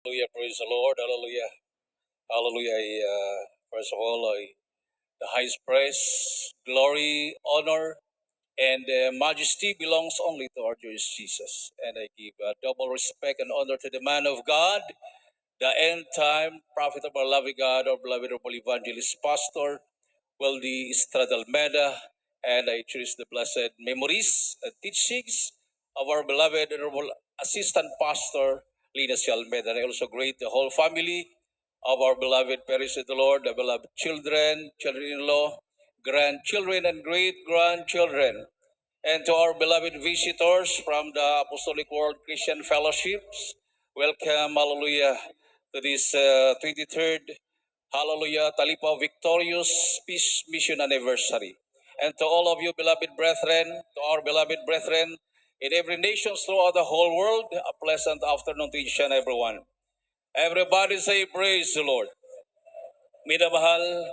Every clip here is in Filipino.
Hallelujah, praise the Lord, hallelujah. Hallelujah. First of all, the highest praise, glory, honor, and majesty belongs only to our dear Jesus. And I give double respect and honor to the man of God, the end time prophet of our loving God, our beloved evangelist pastor, Weldy Estrada Almeida, and I cherish the blessed memories and teachings of our beloved honorable assistant pastor, Lina C. Almeida. And I also greet the whole family of our beloved parish of the Lord, the beloved children, children-in-law, grandchildren, and great-grandchildren. And to our beloved visitors from the Apostolic World Christian Fellowships, welcome, hallelujah, to this 23rd, hallelujah, Talipa Victorious Peace Mission Anniversary. And to all of you, beloved brethren, to our beloved brethren in every nation throughout the whole world, a pleasant afternoon to each and everyone. Everybody say, praise the Lord. Minamahal,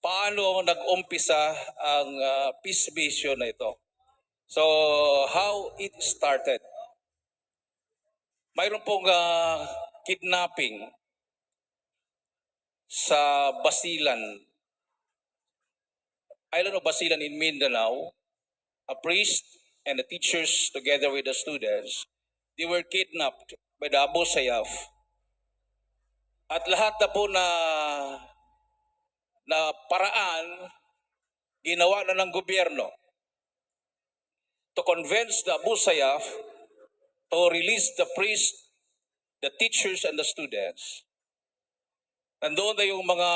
paano nag-umpisa ang Peace Mission na ito? So, how it started? Mayroon pong kidnapping sa Basilan. Island of Basilan in Mindanao. A priest and the teachers together with the students, they were kidnapped by the Abu Sayyaf. At lahat na po na paraan ginawa na ng gobyerno to convince the Abu Sayyaf to release the priest, the teachers, and the students. Nandoon na yung mga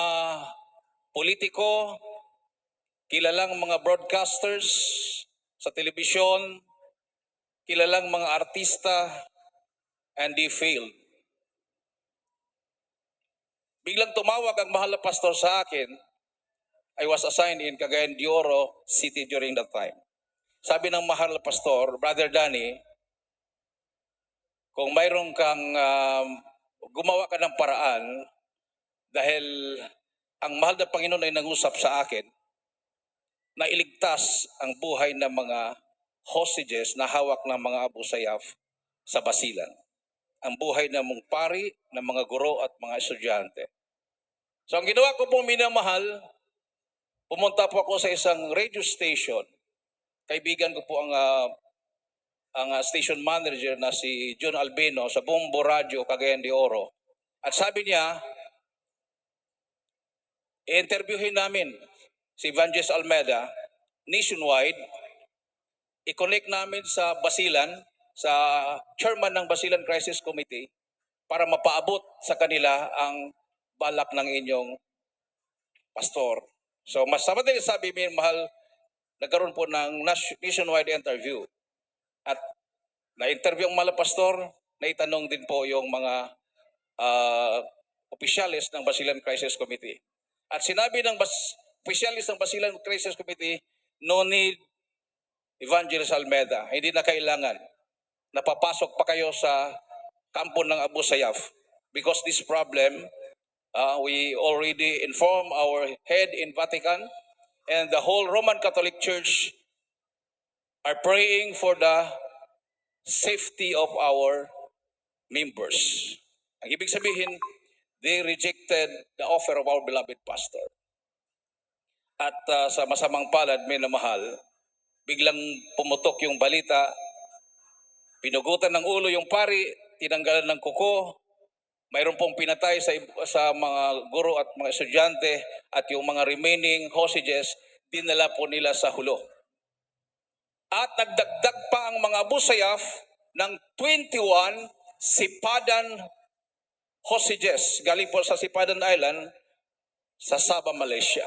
politiko, kilalang mga broadcasters sa telebisyon, kilalang mga artista, and they failed. Biglang tumawag ang mahal na pastor sa akin. I was assigned in Cagayan de Oro City during that time. Sabi ng mahal na pastor, Brother Danny, kung mayroon kang gumawa ka ng paraan dahil ang mahal na Panginoon ay nangusap sa akin na iligtas ang buhay ng mga hostages na hawak ng mga Abu Sayyaf sa Basilan. Ang buhay ng mga pari, ng mga guro at mga estudyante. So ang ginawa ko pong minamahal, pumunta po ako sa isang radio station. Kaibigan ko po ang station manager na si John Albino sa Bombo Radio, Cagayan de Oro. At sabi niya, i-interviewin namin si Evangelist Almeida nationwide, i-connect namin sa Basilan, sa chairman ng Basilan Crisis Committee para mapaabot sa kanila ang balak ng inyong pastor. So mas madali sabi mo, mahal, nagkaroon po ng nationwide interview. At na-interview ang mahal pastor, naitanong din po yung mga opisyalis ng Basilan Crisis Committee. At sinabi ng opisyalis ng Basilan Crisis Committee, no need Evangelist Almeida, hindi na kailangan. Napapasok pa kayo sa kampo ng Abu Sayyaf because this problem, we already informed our head in Vatican and the whole Roman Catholic Church are praying for the safety of our members. Ang ibig sabihin, they rejected the offer of our beloved pastor. At sa masamang palad, may namahal, biglang pumutok yung balita, pinugutan ng ulo yung pari, tinanggalan ng kuko, mayroon pong pinatay sa mga guro at mga estudyante at yung mga remaining hostages, dinala po nila sa hulo. At nagdagdag pa ang mga Abu Sayyaf ng 21 Sipadan hostages galing po sa Sipadan Island sa Sabah, Malaysia.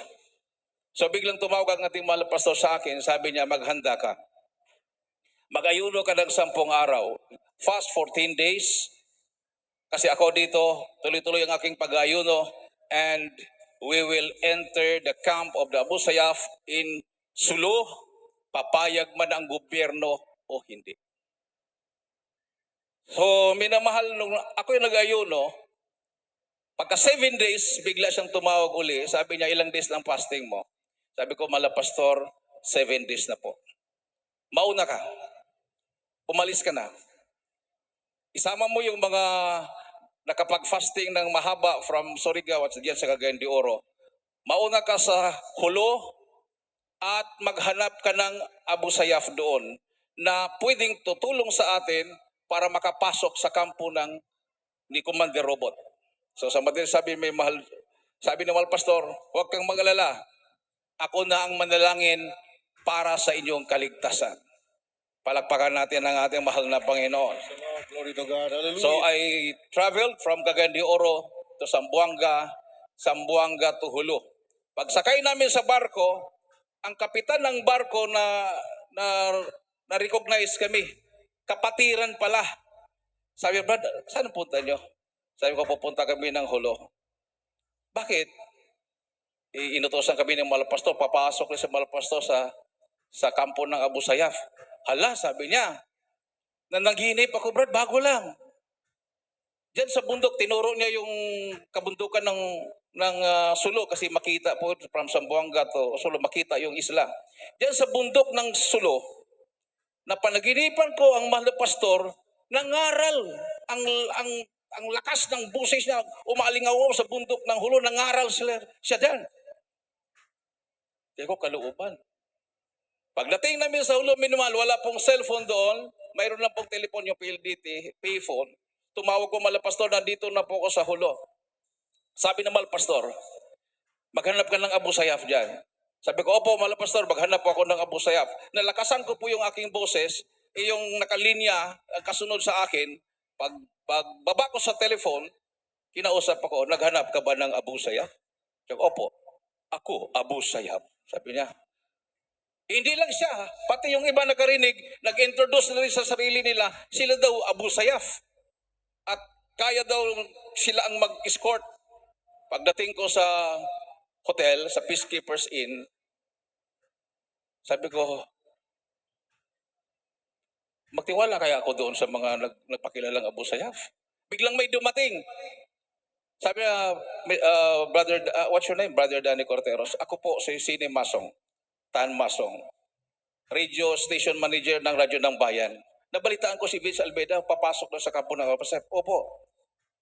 So biglang tumawag ang ating mahal pastor sa akin, sabi niya, maghanda ka. Mag-ayuno ka ng 10 araw. Fast 14 days. Kasi ako dito, tuloy-tuloy ang aking pag-ayuno and we will enter the camp of the Abu Sayyaf in Sulu, papayag man ang gobyerno o hindi. So minamahal, nung ako yung nag-ayuno, pagka 7 days, bigla siyang tumawag uli. Sabi niya, ilang days lang fasting mo? Sabi ko, mala pastor, 7 days na po. Mauna ka. Umalis ka na. Isama mo yung mga nakapag-fasting ng mahaba from Surigao at diyan sa Cagayan de Oro. Mauna ka sa Hulo at maghanap ka ng Abu Sayyaf doon na pwedeng tutulong sa atin para makapasok sa kampo ng ni Commander Robot. So sa madaling sabi, sabi ng mahal pastor, huwag kang mag-alala. Ako na ang manalangin para sa inyong kaligtasan. Palakpakan natin ang ating mahal na Panginoon. Glory to God. Hallelujah. So I traveled from Cagayan de Oro to Zamboanga, Zamboanga to Hulo. Pagsakay namin sa barko, ang kapitan ng barko na recognize kami, kapatiran pala. Sabi, brad, saan punta nyo? Sabi ko, pupunta kami ng Hulo. Bakit? Inutosan kami ng malapastor, papasok rin sa malapastor sa kampo ng Abu Sayyaf. Hala, sabi niya, nanaginip ako, brad, bago lang. Diyan sa bundok, tinuro niya yung kabundukan ng Sulo kasi makita po from Zamboanga to Sulo, makita yung isla. Diyan sa bundok ng Sulo, na panaginipan ko ang mahal na pastor, nangaral ang lakas ng buses niya, umalingaw sa bundok ng Hulo, nangaral siya dyan. Kaya ko kalooban. Pagdating namin sa Hulo, minimal, wala pong cellphone doon, mayroon lang pong telepon yung PLDT, payphone. Tumawag ko malapastor, nandito na po ako sa Hulo. Sabi ng malapastor, maghanap ka ng Abu Sayyaf dyan. Sabi ko, opo malapastor, maghanap po ako ng Abu Sayyaf. Nalakasan ko po yung aking boses, yung nakalinya, ang kasunod sa akin, pagbaba ko sa telephone, kinausap ako, naghanap ka ba ng Abu Sayyaf? Sabi ko, opo, ako, Abu Sayyaf. Sabi niya, hindi lang siya, pati yung iba nakarinig, nag-introduce na rin sa sarili nila, sila daw Abu Sayyaf. At kaya daw sila ang mag-escort. Pagdating ko sa hotel, sa Peacekeepers Inn, sabi ko, magtiwala kaya ako doon sa mga nagpakilalang Abu Sayyaf. Biglang may dumating. Sabi niya, brother, what's your name? Brother Danny Corteros. Ako po si Sine Masong, Tan Masong, radio station manager ng Radyo ng Bayan. Nabalitaan ko si Vince Almeida, papasok na sa kampo ng Abu Sayyaf. Opo.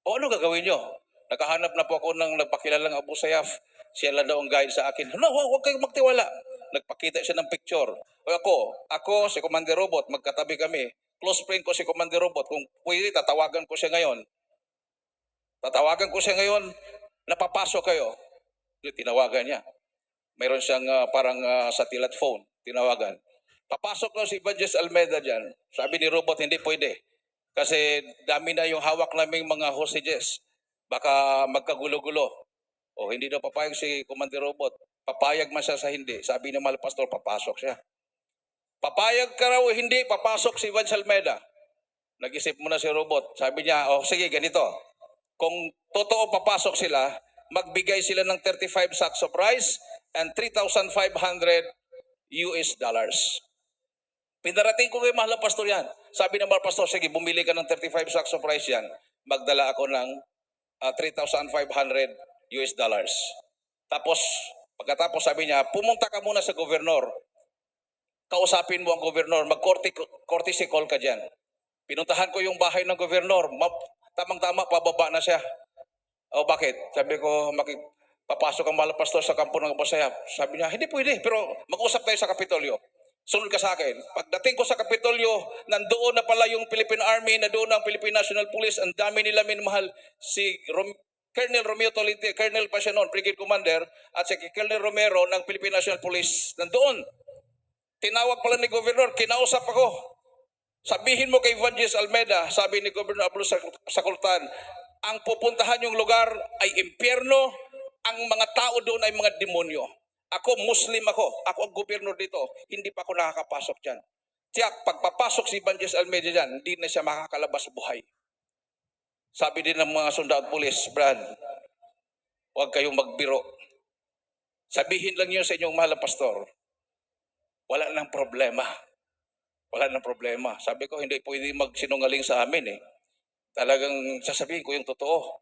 O ano gagawin nyo? Nakahanap na po ako ng nagpakilalang Abu Sayyaf. Siya lang daw ang guide sa akin. No, huwag kayong magtiwala. Nagpakita siya ng picture. O ako si Commander Robot, magkatabi kami. Close friend ko si Commander Robot. Kung pwede, tatawagan ko siya ngayon. Napapasok kayo. Tinawagan niya. Mayroon siyang parang satellite phone. Tinawagan. Papasok na si Evangelist Almeida dyan. Sabi ni Robot, hindi pwede. Kasi dami na yung hawak naming mga hostages. Baka magkagulo-gulo. O hindi daw papayag si Commander Robot. Papayag man siya sa hindi. Sabi ni mahal pastor, papasok siya. Papayag ka raw hindi, papasok si Evangelist Almeida. Nag-isip muna si Robot. Sabi niya, sige, ganito. Kung totoo papasok sila, magbigay sila ng 35 sacks of rice and $3,500. Pinarating ko kay mahal pastor yan. Sabi ng mahal pastor, sige, bumili ka ng 35 sacks of rice yan. Magdala ako ng $3,500. Tapos, pagkatapos sabi niya, pumunta ka muna sa gobernador. Kausapin mo ang gobernador. Mag-courtesy call ka dyan. Pinuntahan ko yung bahay ng gobernador. Tamang-tama, pababa na siya. O bakit? Sabi ko, papasok ang mahal pastor sa kampo ng Abu Sayyaf. Sabi niya, hindi pwede, pero mag-usap tayo sa Kapitolyo. Sunod ka sa akin. Pagdating ko sa Kapitolyo, nandoon na pala yung Philippine Army, nandoon ang Philippine National Police, ang dami nila minmahal. Si Colonel Romeo Tolente, Colonel pa siya noon, Brigade Commander, at si Colonel Romero ng Philippine National Police, nandoon. Tinawag pala ni Governor, kinausap ako. Sabihin mo kay Evangelist Almeida, sabi ni Governor Abdul Sakultan, ang pupuntahan yung lugar ay impyerno, ang mga tao doon ay mga demonyo. Ako, Muslim ako ang gobernador dito, hindi pa ako nakakapasok dyan. Tiyak, pagpapasok si Evangelist Almeida dyan, hindi na siya makakalabas buhay. Sabi din ng mga sundalo at pulis, Brad, huwag kayong magbiro. Sabihin lang yun sa inyong mahal na pastor, wala nang problema. Wala nang problema. Sabi ko, hindi pwede magsinungaling sa amin eh. Talagang sasabihin ko yung totoo.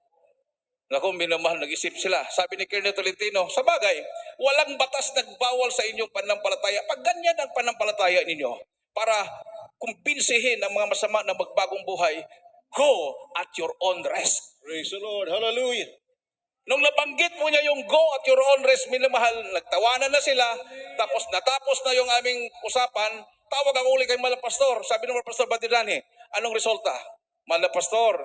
Naku, minamahal, nag-isip sila. Sabi ni Colonel Tolentino, sa bagay, walang batas nagbawal sa inyong panampalataya. Pag ganyan ang panampalataya ninyo, para kumbinsihin ang mga masama na magbagong buhay, go at your own risk. Praise the Lord. Hallelujah. Nung nabanggit po niya yung go at your own risk, minamahal, nagtawanan na sila, tapos natapos na yung aming usapan, tawag ako uli kay Malapastor. Sabi ng Malapastor Batirani, anong resulta? Malapastor,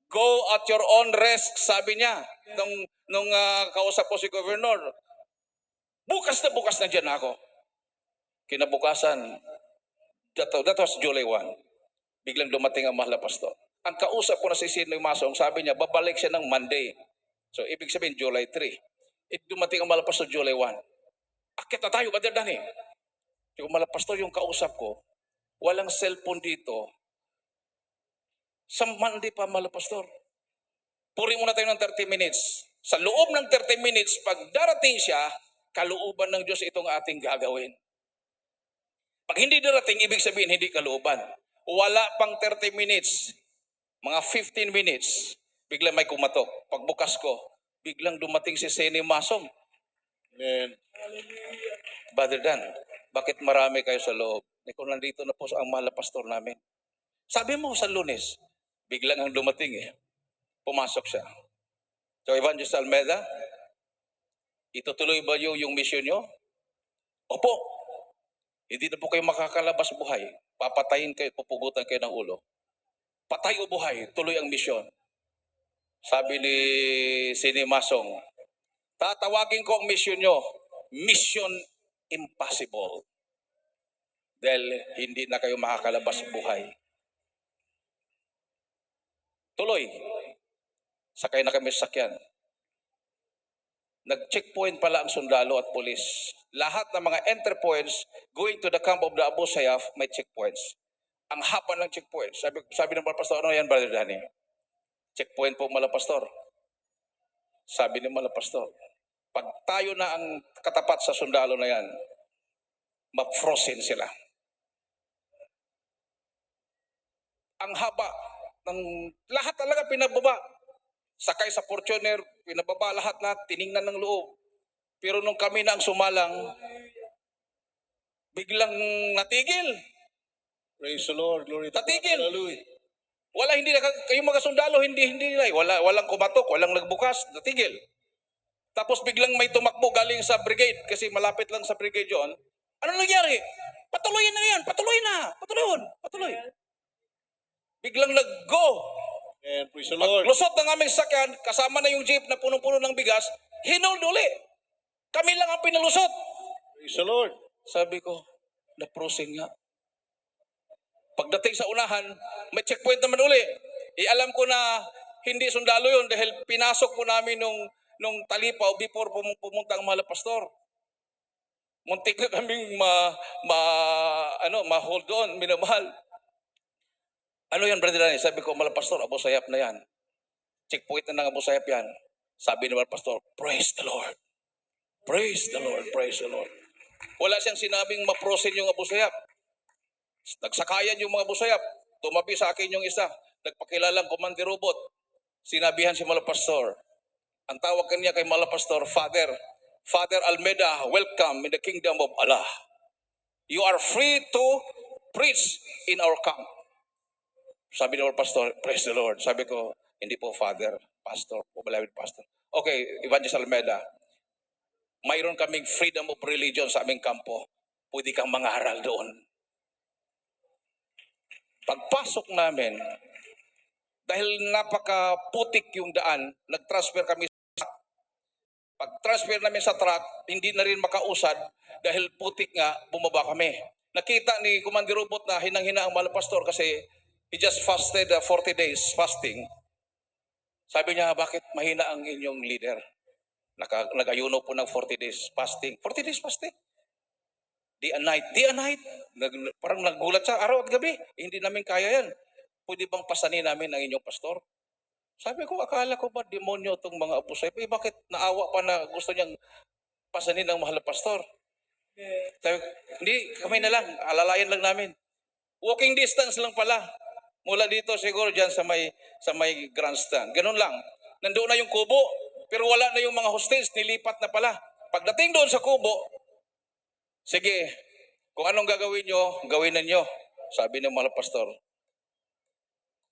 go at your own risk, sabi niya, nung kausap ko si Governor. Bukas na dyan ako. Kinabukasan, that was July 1. Biglang dumating ang Malapastor. Ang kausap ko na si Sinoy Masong, sabi niya, babalik siya ng Monday. So, ibig sabihin, July 3. Dumating ang Malapastor July 1. Akit na tayo, Brother Danny. Yung Malapastor, yung kausap ko, walang cellphone dito. Sa Monday pa, Malapastor. Puri muna tayo ng 30 minutes. Sa loob ng 30 minutes, pag darating siya, kalooban ng Diyos itong ating gagawin. Pag hindi darating, ibig sabihin, hindi kalooban. Wala pang 30 minutes, mga 15 minutes, biglang may kumatok. Pagbukas ko, biglang dumating si Seni Masong. Amen. Brother Dan, bakit marami kayo sa loob? Kung nandito na po ang Malapastor namin. Sabi mo sa Lunes, biglang ang dumating Pumasok siya. So Evangelist Almeida, itutuloy ba yung mission nyo? Opo. Hindi na po kayo makakalabas buhay. Papatayin kayo, pupugutan kayo ng ulo. Patay o buhay, tuloy ang misyon. Sabi ni Sini Masong, tatawagin ko ang mission nyo, Mission Impossible. Dahil hindi na kayo makakalabas buhay. Tuloy. Sakay na kami sa sakyan. Nag-checkpoint pala ang sundalo at polis. Lahat ng mga entry points going to the camp of the Abu Sayyaf may checkpoints. Ang haba ng checkpoints. Sabi ng Malapastor, ano yan, Brother Danny? Checkpoint po, Malapastor. Sabi ni Malapastor, pag tayo na ang katapat sa sundalo na yan, ma-frozen sila. Ang haba ng lahat talaga pinababa. Sakay sa Fortuner, pinababa lahat, tiningnan ng loob. Pero nung kami na ang sumalang, biglang natigil. Praise the Lord. Glory to God. Natigil. Hallelujah. Wala, hindi na, kayong mga sundalo, hindi nila, walang kumatok, walang nagbukas, natigil. Tapos biglang may tumakbo galing sa brigade, kasi malapit lang sa brigade yun. Ano nangyari? Patuloy na yan, patuloy. Biglang nag-go. And praise the Lord. Lusot ng aming sakyan, kasama na yung jeep na punong-puno ng bigas, hinold uli. Kami lang ang pinalusot. Praise the Lord. Sabi ko, na-prosing nga. Pagdating sa unahan, may checkpoint naman uli. Alam ko na hindi sundalo yun dahil pinasok po namin nung Talipaw before pumunta ang Malapastor. Muntik na kaming ma-hold on, minamahal. Ano yan, Brother Danny? Sabi ko, Malapastor, Abu Sayyaf na yan. Checkpoint na ng Abu Sayyaf yan. Sabi ni Malapastor, praise the Lord. Praise the Lord, praise the Lord. Wala siyang sinabing ma-prosin yung Abu Sayyaf. Nagsakayan yung mga Abu Sayyaf. Tumabi sa akin yung isa. Nagpakilalang Commander Robot. Sinabihan si Malapastor. Ang tawag kanya kay Malapastor, Father Almeida, welcome in the kingdom of Allah. You are free to preach in our camp. Sabi ni Pastor, praise the Lord. Sabi ko, hindi po Father, Pastor, po beloved Pastor. Okay, Evangelist Almeida, mayroon kaming freedom of religion sa aming kampo. Pwede kang mangaral doon. Pagpasok namin, dahil napakaputik yung daan, nag-transfer kami sa truck. Pag-transfer namin sa truck, hindi na rin makausad dahil putik nga, bumaba kami. Nakita ni Commander Robot na hinang-hina ang Malapastor kasi he just fasted 40 days fasting. Sabi niya, bakit mahina ang inyong leader? Nag-ayuno po ng 40 days fasting. 40 days fasting? Day and night. Parang nagulat siya, araw at gabi. Hindi namin kaya yan. Pwede bang pasanin namin ang inyong pastor? Sabi ko, akala ko ba demonyo itong mga Abu Sayyaf? Bakit naawa pa na gusto niyang pasanin ang mahal na pastor? Sabi, hindi, kami na lang. Alalayan lang namin. Walking distance lang pala. Mula dito siguro dyan sa may grandstand. Ganun lang. Nandoon na yung kubo. Pero wala na yung mga hostage. Nilipat na pala. Pagdating doon sa kubo, sige, kung anong gagawin nyo, gawin na nyo. Sabi ng mga pastor.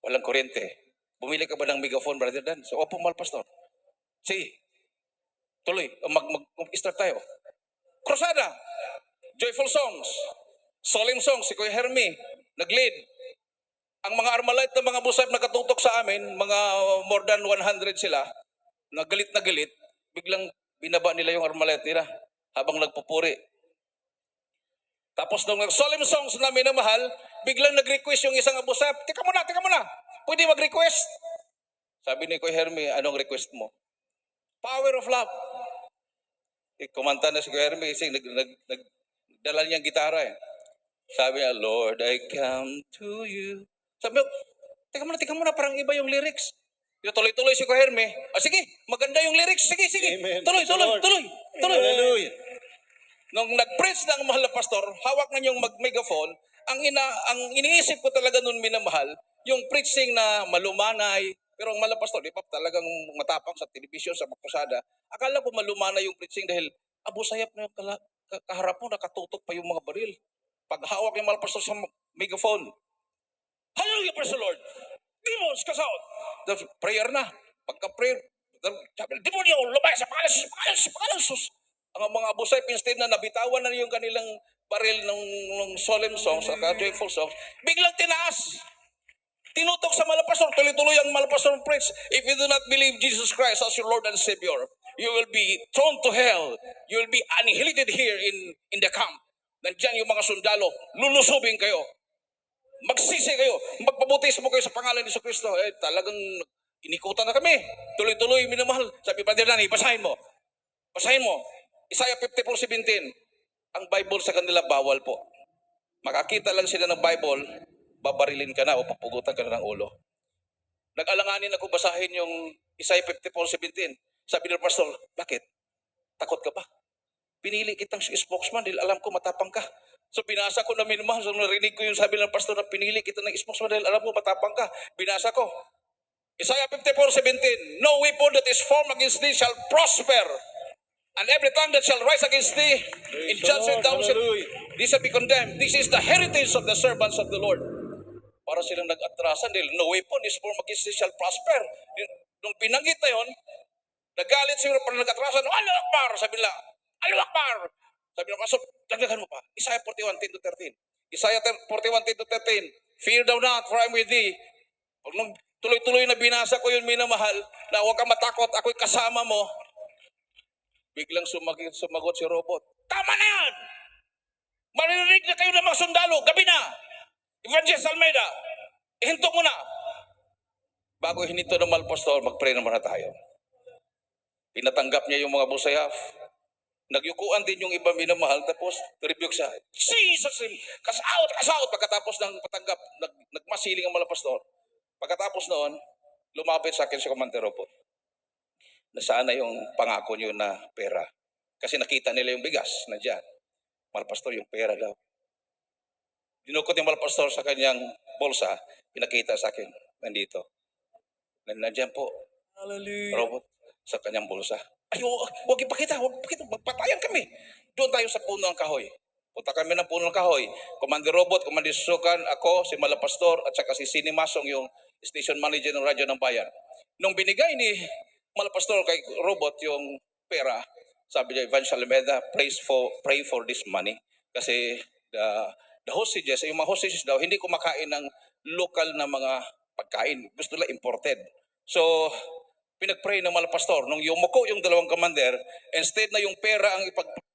walang kuryente. Bumili ka ba ng megaphone, Brother Dan? So, opo, mahal pastor. Sige, tuloy, mag-start tayo. Krusada, joyful songs, solemn songs, si Kuya Hermie, nag-lead. Ang mga Armalite na mga busay nakatutok sa amin, mga more than 100 sila, na galit, biglang binaba nila yung Armalite nila habang nagpupuri. Tapos nung solemn songs na minamahal, biglang nag-request yung isang abusay, teka muna, pwede mag-request? Sabi ni Kuya Hermie, anong request mo? Power of love. Kumanta na si Kuya Hermie, kasi nagdala niyang gitara eh. Sabi niya, Lord, I come to you. Sabi niya, teka muna, parang iba yung lyrics. Yung tuloy-tuloy si Kuya Hermie. Sige, maganda yung lyrics. Sige. Amen. Tuloy. Hallelujah. Nung nag-preach ng mahal na pastor, hawak na yung megaphone, ang iniisip ko talaga nun minamahal, yung preaching na malumanay, pero ang mahal na pastor, di pa talagang matapang sa telebisyon, sa pakusada. Akala ko malumanay yung preaching dahil abusayap na yung kaharap mo, nakatutok pa yung mga baril. Pag hawak yung mahal na pastor sa megaphone, hallelujah, praise the Lord. Demons, cast out. Prayer na. Pagka-prayer, sabi, demonyo, lumaya sa pangalan sus. Ang mga abusay, instead na nabitawan na yung kanilang baril ng solemn songs, saka joyful songs, biglang tinaas. Tinutok sa malapastor, tuloy-tuloy ang malapastor preach. If you do not believe Jesus Christ as your Lord and Savior, you will be thrown to hell. You will be annihilated here in the camp. Nandiyan yung mga sundalo, lulusubin kayo. Magsisi kayo, magpabutismo kayo sa pangalan ni Kristo. Talagang inikutan na kami. Tuloy-tuloy, minamahal. Sabi, Brother Danny, basahin mo. Isaiah 54:17. Ang Bible sa kanila bawal po. Makakita lang sila ng Bible, babarilin ka na o papugutan ka na ng ulo. Nag-alanganin ako basahin yung Isaiah 54:17. Sabi ng pastor, bakit? Takot ka ba? Pinili kitang spokesman dahil alam ko matapang ka. So binasa ko na minamahal. So narinig ko yung sabi ng pastor na pinili kita ng spokesman dahil alam ko matapang ka. Binasa ko. Isaiah 54:17. No weapon that is formed against thee shall prosper. And every tongue that shall rise against thee in judgment thou shalt be condemned. This is the heritage of the servants of the Lord. Para silang nag-atrasan dahil no weapon is formed against thee shall prosper. Nung pinanggit na yun, nagalit siguro para nag-atrasan. Allahu Akbar! Sabi nila, Allahu Akbar! Sabi nila, pastor, dagdagan mo pa. Isaiah 41:10-13. Isaiah 41:10-13. Fear thou not, for I am with thee. Pag nung tuloy-tuloy na binasa ko yun, minamahal, na huwag kang matakot, ako'y kasama mo. Biglang sumagot si Robot. Tama na yan! Maririnig na kayo ng mga sundalo. Gabi na! Evangelist Almeida, ihinto mo na. Bago hininto ng malpastor, mag-pray naman na tayo. Pinatanggap niya yung mga busayaf. Nagyukuan din yung iba minamahal. Tapos, rebuke siya. Jesus! Kas out! Pagkatapos ng patanggap, nagmasiling ang malapastor. Pagkatapos noon, lumapit sa akin si Commander Robot. Nasaan na yung pangako niyo na pera? Kasi nakita nila yung bigas na dyan. Malpastor, yung pera daw. Dinukot yung malpastor sa kanyang bulsa, pinakita sa akin, nandito. Nandiyan po, Hallelujah. Robot, sa kanyang bulsa. Ay, huwag ipakita, magpatayan kami. Doon tayo sa puno ng kahoy. Punta kami ng puno ng kahoy. Commander Robot, Commander Susukan, ako, si Malapastor, at saka si Sini Masong, yung station manager ng radyo ng bayan. Nung binigay ni Malapastor kay Robot yung pera, sabi niya, Evangelist Alameda, pray for this money. Kasi the hostages, yung mga hostages daw, hindi kumakain ng local na mga pagkain. Gusto nila imported. So, pinag-pray ng Malapastor. Nung yumuko yung dalawang commander, instead na yung pera ang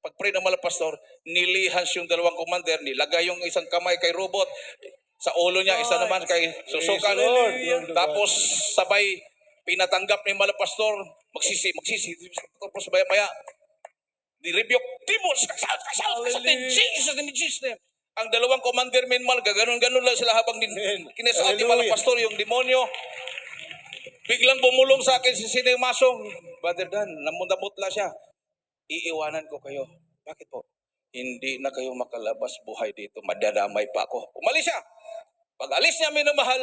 pag-pray ng Malapastor, nilihans yung dalawang commander, nilagay yung isang kamay kay Robot, sa ulo niya, isa naman kay Susukan. Tapos, sabay, pinatanggap ni Malapastor, magsisi. Tapos maya, ni-rebuke, demons, kasaut, in Jesus' name. Ang dalawang commander minmal, gaganon-ganon lang sila habang kinasaot ni Malapastor yung demonyo. Biglang bumulong sa akin si Sini Masong, Brother Dan, namutla siya. Iiwanan ko kayo. Bakit po? Hindi na kayo makalabas buhay dito, madadamay pa ako. Umalis siya. Pag alis niya, minamahal,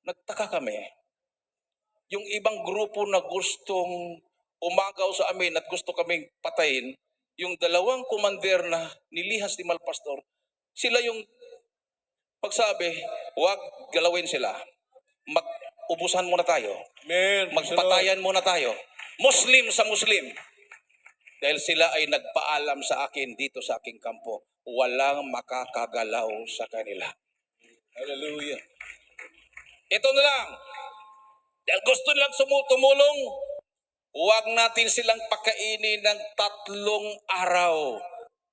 nagtaka kami. Yung ibang grupo na gustong umagaw sa amin at gusto kaming patayin, yung dalawang commander na nilihas ni Malpastor, sila yung pagsabi, huwag galawin sila. mag-ubusan muna tayo. Amen. Praise the Lord. Magpatayan muna tayo. Muslim sa Muslim. Dahil sila ay nagpaalam sa akin dito sa aking kampo. Walang makakagalaw sa kanila. Hallelujah. Ito na lang. Dahil gusto nilang tumulong, huwag natin silang pakainin ng 3 araw.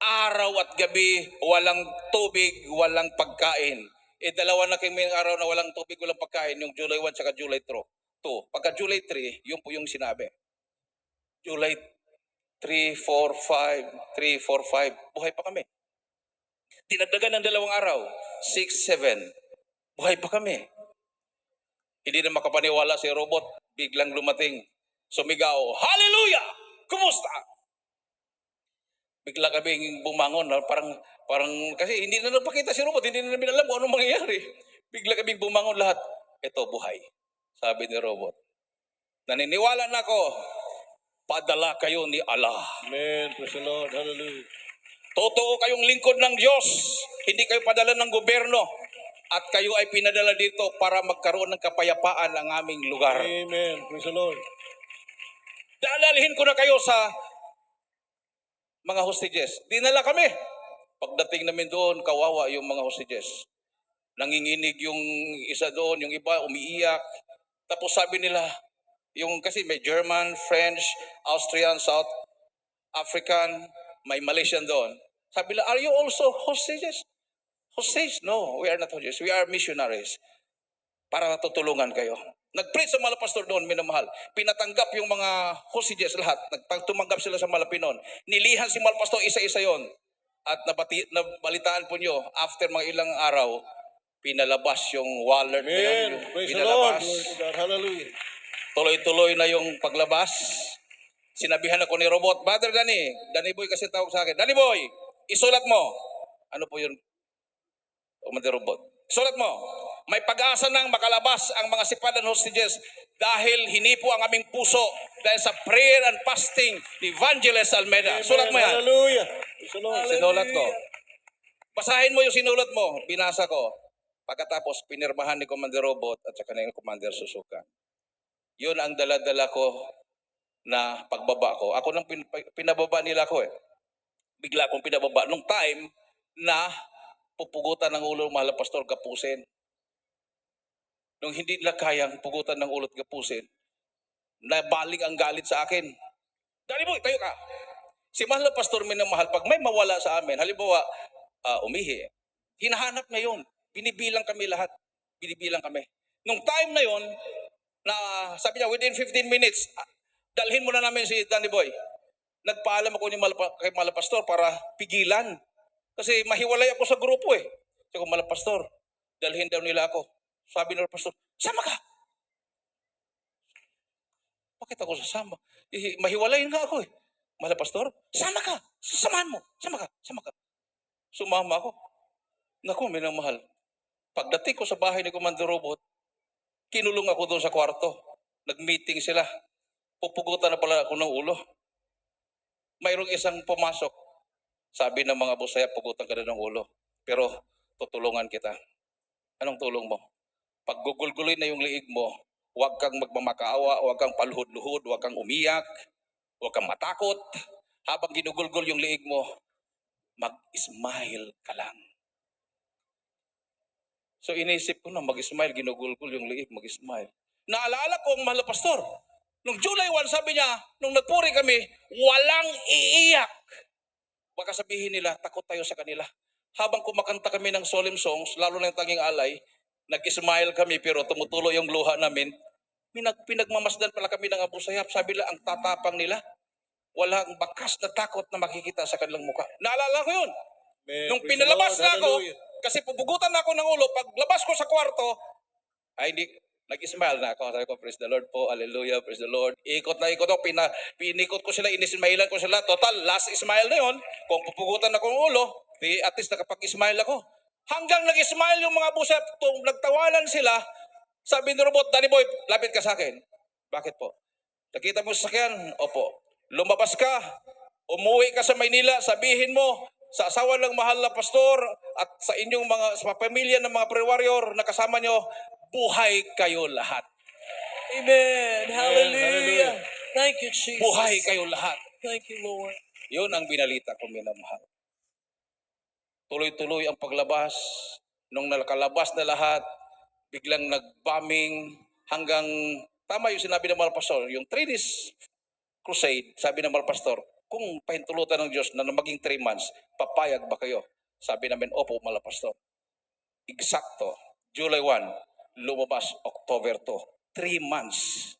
Araw at gabi, walang tubig, walang pagkain. Dalawa na kaming araw na walang tubig, walang pagkain, yung July 1 at July 2. Pagka July 3, yun po yung sinabi. July 3, 4, 5, 3, 4, 5, buhay pa kami. Dinagdagan ng 2 araw, 6, 7, buhay pa kami. Hindi na makapaniwala si robot, biglang lumating, sumigaw, Hallelujah! Kumusta? Bigla kaming bumangon, parang kasi hindi na nagpakita si robot, hindi na namin alam kung anong mangyayari. Bigla kaming bumangon lahat. Ito, buhay. Sabi ni robot. Naniniwala na ako, padala kayo ni Allah. Amen. Praise the Lord. Hallelujah. Totoo kayong lingkod ng Diyos. Hindi kayo padala ng gobyerno. At kayo ay pinadala dito para magkaroon ng kapayapaan ang aming lugar. Amen. Praise the Lord. Daalalihin ko na kayo sa mga hostages. Dinala kami. Pagdating namin doon, kawawa yung mga hostages. Nanginginig yung isa doon, yung iba umiiyak. Tapos sabi nila, kasi may German, French, Austrian, South African, may Malaysian doon. Sabi nila, are you also hostages? Hostage? No, we are not hostages. We are missionaries. Para tutulungan kayo. Nag-preach sa Malapastor doon, minamahal. Pinatanggap yung mga hostages lahat. Nagtumanggap sila sa Malapinon. Nilihan si Malapastor, isa-isa yon. At nabalitaan po nyo, after mga ilang araw, pinalabas yung wallet. Amen. Praise the Lord. Glory to God. Hallelujah. Tuloy-tuloy na yung paglabas. Sinabihan ako ni robot, Brother Danny Boy kasi tawag sa akin, Danny Boy, isulat mo. Ano po yun? Commander robot. Isulat mo. May pag-asa nang makalabas ang mga sipadan hostages dahil hinipo ang aming puso dahil sa prayer and fasting ni Evangelist Almeida. Amen. Sulat mo yan. Hallelujah. Praise the Lord. Sinulat ko. Basahin mo yung sinulat mo. Binasa ko. Pagkatapos, pinirmahan ni Commander Robot at saka ni Commander Susuka. Yun ang dala-dala ko na pagbaba ko. Ako nang pinababa nila ko eh. Bigla akong pinababa. Nung time na pupugutan ng ulo, mahal na pastor, kapusin. Nung hindi nila kayang pugutan ng ulo at kapusin, nabalik ang galit sa akin. Danny Boy, tayo ka. Si mahal na pastor, minamahal, pag may mawala sa amin, halimbawa, umihi, hinahanap na yun. Binibilang kami lahat. Binibilang kami. Nung time na yun, na sabi niya, within 15 minutes, dalhin mo na namin si Danny Boy. Nagpaalam ako kay Malapastor para pigilan. Kasi mahiwalay ako sa grupo eh. Sabi ko, Malapastor, dalhin daw nila ako. Sabi ng pastor, sama ka. Bakit ako sasama? Mahiwalay nga ako eh. Malapastor, sama ka. Samahan mo. Sama ka. Sumama ako. Naku, minamahal. Pagdating ko sa bahay ni Commander Robot, kinulong ako doon sa kwarto. Nag-meeting sila. Pupugutan na pala ako ng ulo. Mayroong isang pumasok. Sabi ng mga busaya, pugutan ka na ng ulo. Pero tutulungan kita. Anong tulong mo? Pag gugulguloy na yung liig mo, huwag kang magmamakaawa, huwag kang paluhod-luhod, huwag kang umiyak, huwag kang matakot. Habang ginugulgol yung liig mo, mag-smile ka lang. So inisip ko na mag-smile, ginugulgol yung liig, mag-smile. Naalala ko ang mahal na pastor. Nung July 1, sabi niya, nung nagpuri kami, walang iiyak. Baka sabihin nila, takot tayo sa kanila. Habang kumakanta kami ng solemn songs, lalo na yung Tanging Alay, nag-smile kami pero tumutuloy yung luha namin. Pinagmamasdan pala kami ng Abu Sayyaf. Sabi nila, ang tatapang nila, walang bakas na takot na makikita sa kanilang mukha. Naalala ko yun. Amen. Nung Praise the pinalabas Lord. na ako, Hallelujah. kasi pupugutan na ako ng ulo, paglabas ko sa kwarto, ay hindi, nag-smile na ako. Sabi ko, praise the Lord po, hallelujah, praise the Lord. Ikot ako, pinikot ko sila, inismailan ko sila. Total, last smile na yun. Kung pupugutan ako ng ulo, at least nakapag-smile ako. Hanggang nag-smile yung mga busap, nagtawanan sila, sabi ni Robot, Danny Boy, lapit ka sa akin. Bakit po? Nakita mo sa sakyan? Opo. Lumabas ka, umuwi ka sa Maynila, sabihin mo, sa asawa ng mahal na pastor at sa inyong sa pamilya ng mga prayer warrior na kasama nyo, buhay kayo lahat. Amen. Hallelujah. Hallelujah. Thank you, Jesus. Buhay kayo lahat. Thank you, Lord. Yun ang binalita ko, minamahal. Tuloy-tuloy ang paglabas. Nung nakalabas na lahat, biglang nag-bombing hanggang, tama yung sinabi ng mga pastor, yung 3 days crusade, sabi ng mga pastor, kung pahintulutan ng Diyos na maging 3 months, papayag ba kayo? Sabi namin, opo, mga pastor. Eksakto, July 1, lumabas October 2. 3 months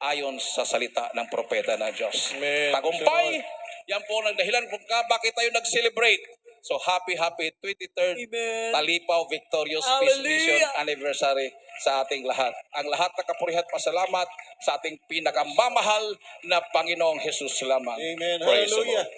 ayon sa salita ng propeta ng Diyos. Amen. Tagumpay, yan po ang dahilan kung bakit tayo nag-celebrate. So happy 23rd Amen. Talipaw Victorious Peace Hallelujah. Mission Anniversary sa ating lahat. Ang lahat na kapurihan pasalamat sa ating pinakamamahal na Panginoong Jesus lamang. Amen. Praise the Lord. Hallelujah.